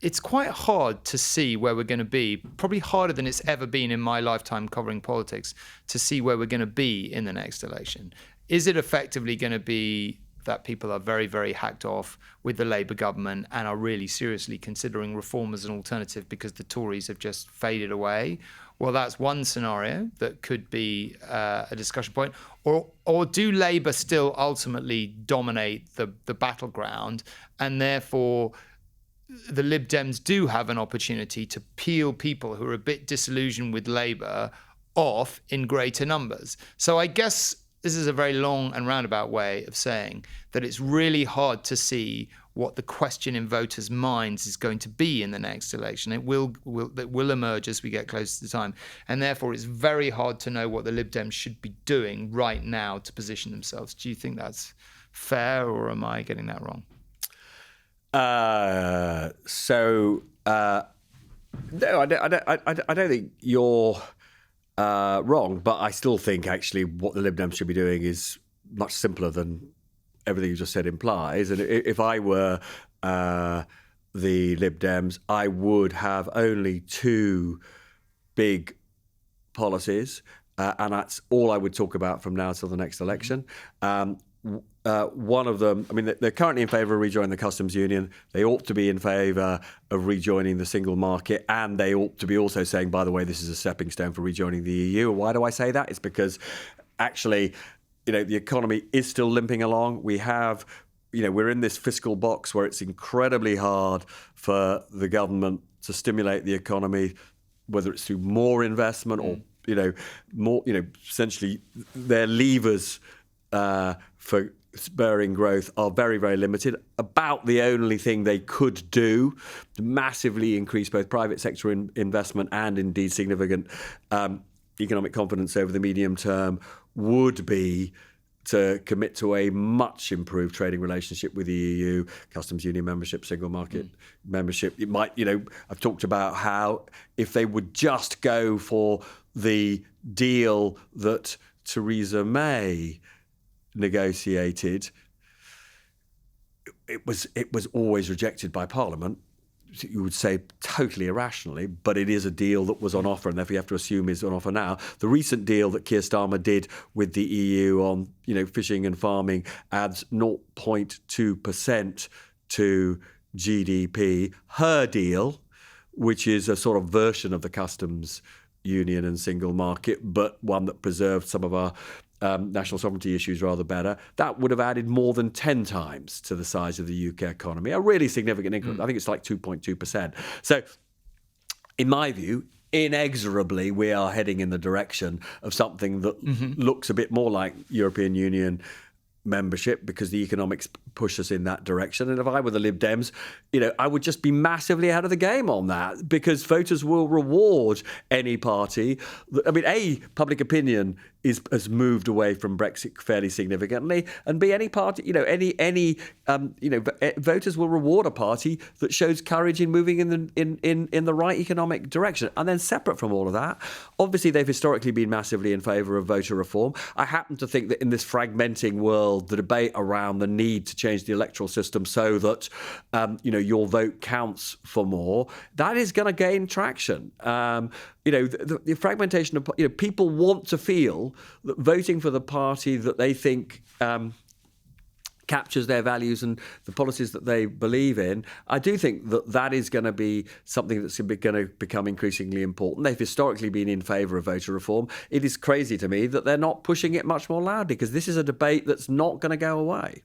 it's quite hard to see where we're going to be, probably harder than it's ever been in my lifetime covering politics, to see where we're going to be in the next election. Is it effectively going to be that people are very, very hacked off with the Labour government and are really seriously considering reform as an alternative because the Tories have just faded away? Well, that's one scenario that could be a discussion point. Or do Labour still ultimately dominate the battleground, and therefore the Lib Dems do have an opportunity to peel people who are a bit disillusioned with Labour off in greater numbers? So I guess this is a very long and roundabout way of saying that it's really hard to see what the question in voters' minds is going to be in the next election. It will emerge as we get closer to the time. And therefore, it's very hard to know what the Lib Dems should be doing right now to position themselves. Do you think that's fair, or am I getting that wrong? No, I don't think you're wrong, but I still think actually what the Lib Dems should be doing is much simpler than everything you just said implies. And if I were the Lib Dems, I would have only two big policies, and that's all I would talk about from now till the next election. One of them, I mean, they're currently in favour of rejoining the customs union. They ought to be in favour of rejoining the single market, and they ought to be also saying, by the way, this is a stepping stone for rejoining the EU. Why do I say that? It's because actually, the economy is still limping along. We have, we're in this fiscal box where it's incredibly hard for the government to stimulate the economy, whether it's through more investment or, more, essentially their levers for spurring growth are very, very limited. About the only thing they could do to massively increase both private sector investment and indeed significant economic confidence over the medium term would be to commit to a much improved trading relationship with the EU, customs union membership, single market membership. It might, I've talked about how if they would just go for the deal that Theresa May negotiated, it was always rejected by Parliament. You would say totally irrationally, but it is a deal that was on offer, and therefore you have to assume is on offer now. The recent deal that Keir Starmer did with the EU on fishing and farming adds 0.2% to GDP. Her deal, which is a sort of version of the customs union and single market, but one that preserved some of our national sovereignty issues rather better, that would have added more than 10 times to the size of the UK economy. A really significant increment. I think it's like 2.2%. So, in my view, inexorably, we are heading in the direction of something that looks a bit more like European Union membership, because the economics push us in that direction. And if I were the Lib Dems, I would just be massively ahead of the game on that, because voters will reward any party. A, public opinion has moved away from Brexit fairly significantly, and B, any party, voters will reward a party that shows courage in moving in the right economic direction. And then separate from all of that, obviously they've historically been massively in favour of voter reform. I happen to think that in this fragmenting world, the debate around the need to change the electoral system so that your vote counts for more, that is going to gain traction. The fragmentation of people want to feel that voting for the party that they think captures their values and the policies that they believe in. I do think that is going to be something that's going to become increasingly important. They've historically been in favour of voter reform. It is crazy to me that they're not pushing it much more loudly, because this is a debate that's not going to go away.